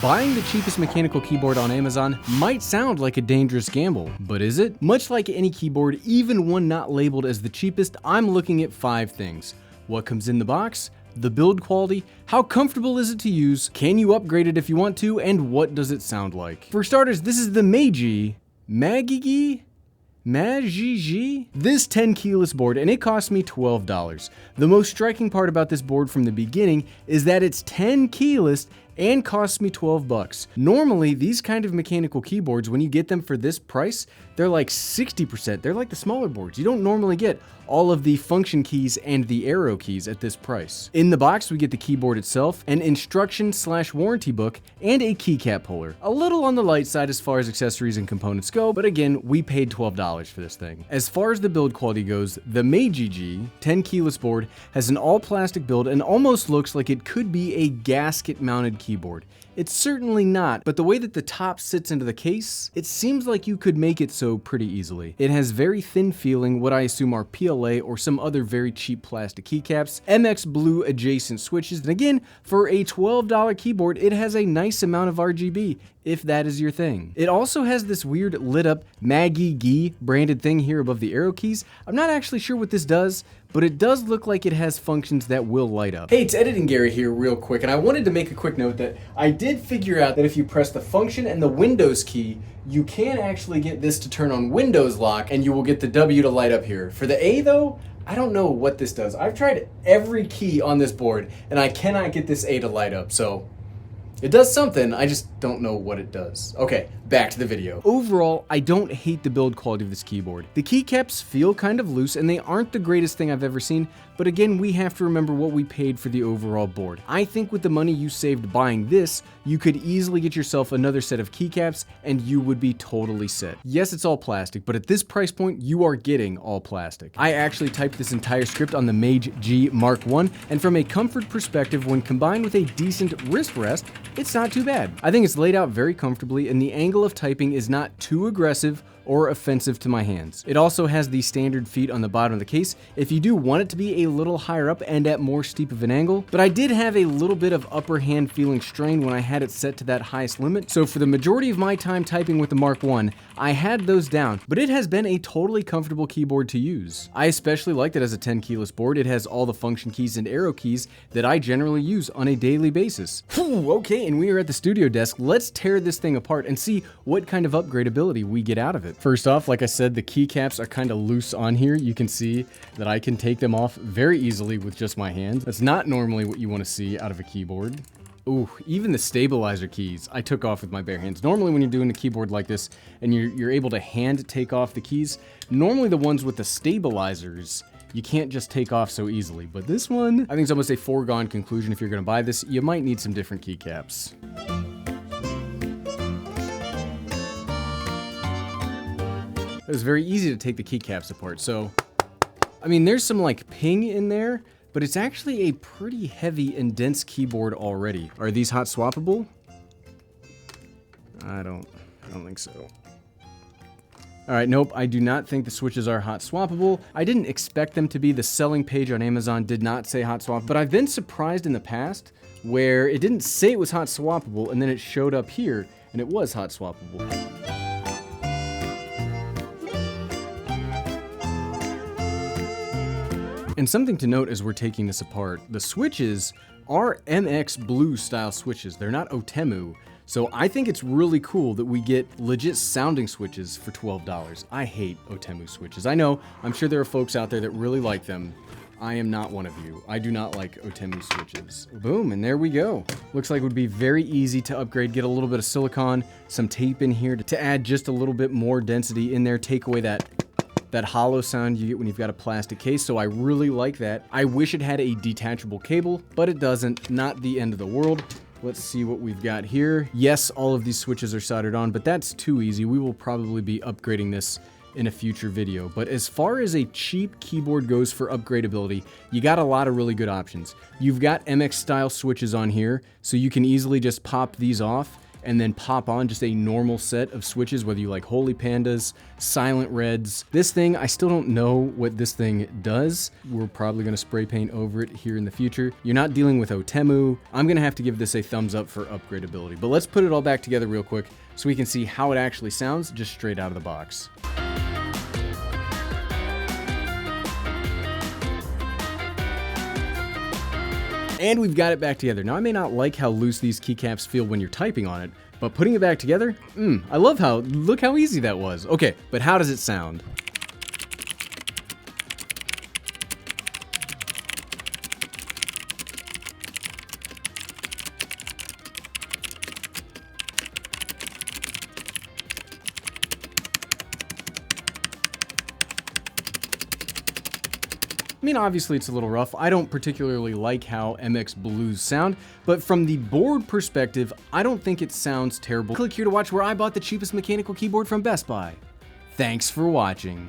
Buying the cheapest mechanical keyboard on Amazon might sound like a dangerous gamble, but is it? Much like any keyboard, even one not labeled as the cheapest, I'm looking at 5 things. What comes in the box? The build quality? How comfortable is it to use? Can you upgrade it if you want to? And what does it sound like? For starters, this is the Magigi? This 10 keyless board, and it cost me $12. The most striking part about this board from the beginning is that it's 10 keyless and costs me 12 bucks. Normally, these kind of mechanical keyboards, when you get them for this price, they're like 60%. They're like the smaller boards. You don't normally get all of the function keys and the arrow keys at this price. In the box, we get the keyboard itself, an instruction/warranty book, and a keycap puller. A little on the light side as far as accessories and components go, but again, we paid $12 for this thing. As far as the build quality goes, the Magigi 10 keyless board has an all plastic build and almost looks like it could be a gasket mounted keyboard. It's certainly not, but the way that the top sits into the case, it seems like you could make it so pretty easily. It has very thin feeling, what I assume are PLA or some other very cheap plastic keycaps, MX Blue adjacent switches, and again, for a $12 keyboard, it has a nice amount of RGB, if that is your thing. It also has this weird lit up Magigi branded thing here above the arrow keys. I'm not actually sure what this does, but it does look like it has functions that will light up. Hey, it's Editing Gary here real quick, and I wanted to make a quick note that I did figure out that if you press the function and the Windows key, you can actually get this to turn on Windows lock, and you will get the W to light up here. For the A though, I don't know what this does. I've tried every key on this board, and I cannot get this A to light up, so it does something, I just don't know what it does. Okay, back to the video. Overall, I don't hate the build quality of this keyboard. The keycaps feel kind of loose and they aren't the greatest thing I've ever seen, but again, we have to remember what we paid for the overall board. I think with the money you saved buying this, you could easily get yourself another set of keycaps and you would be totally set. Yes, it's all plastic, but at this price point, you are getting all plastic. I actually typed this entire script on the Mage G Mark I, and from a comfort perspective, when combined with a decent wrist rest, it's not too bad. I think it's laid out very comfortably and the angle of typing is not too aggressive or offensive to my hands. It also has the standard feet on the bottom of the case if you do want it to be a little higher up and at more steep of an angle, but I did have a little bit of upper hand feeling strain when I had it set to that highest limit, so for the majority of my time typing with the Mark I had those down, but it has been a totally comfortable keyboard to use. I especially liked it as a 10 keyless board. It has all the function keys and arrow keys that I generally use on a daily basis. Whew, okay, and we are at the studio desk. Let's tear this thing apart and see what kind of upgradeability we get out of it. First off, like I said, the keycaps are kind of loose on here. You can see that I can take them off very easily with just my hands. That's not normally what you want to see out of a keyboard. Ooh, even the stabilizer keys I took off with my bare hands. Normally when you're doing a keyboard like this and you're able to hand take off the keys, normally the ones with the stabilizers, you can't just take off so easily. But this one, I think it's almost a foregone conclusion if you're gonna buy this, you might need some different keycaps. It was very easy to take the keycaps apart, so, I mean, there's some like ping in there, but it's actually a pretty heavy and dense keyboard already. Are these hot swappable? I don't think so. All right, nope, I do not think the switches are hot swappable. I didn't expect them to be. The selling page on Amazon did not say hot swap, but I've been surprised in the past where it didn't say it was hot swappable and then it showed up here and it was hot swappable. And something to note as we're taking this apart, the switches are MX Blue style switches. They're not Otemu. So I think it's really cool that we get legit sounding switches for $12. I hate Otemu switches. I know, I'm sure there are folks out there that really like them. I am not one of you. I do not like Otemu switches. Boom, and there we go. Looks like it would be very easy to upgrade, get a little bit of silicone, some tape in here to add just a little bit more density in there, take away that hollow sound you get when you've got a plastic case, so I really like that. I wish it had a detachable cable, but it doesn't. Not the end of the world. Let's see what we've got here. Yes, all of these switches are soldered on, but that's too easy. We will probably be upgrading this in a future video. But as far as a cheap keyboard goes for upgradeability, you got a lot of really good options. You've got MX style switches on here, so you can easily just pop these off and then pop on just a normal set of switches, whether you like Holy Pandas, Silent Reds. This thing, I still don't know what this thing does. We're probably gonna spray paint over it here in the future. You're not dealing with Otemu. I'm gonna have to give this a thumbs up for upgradeability, but let's put it all back together real quick so we can see how it actually sounds just straight out of the box. And we've got it back together. Now, I may not like how loose these keycaps feel when you're typing on it, but putting it back together, I love look how easy that was. Okay, but how does it sound? I mean, obviously it's a little rough. I don't particularly like how MX Blues sound, but from the board perspective, I don't think it sounds terrible. Click here to watch where I bought the cheapest mechanical keyboard from Best Buy. Thanks for watching.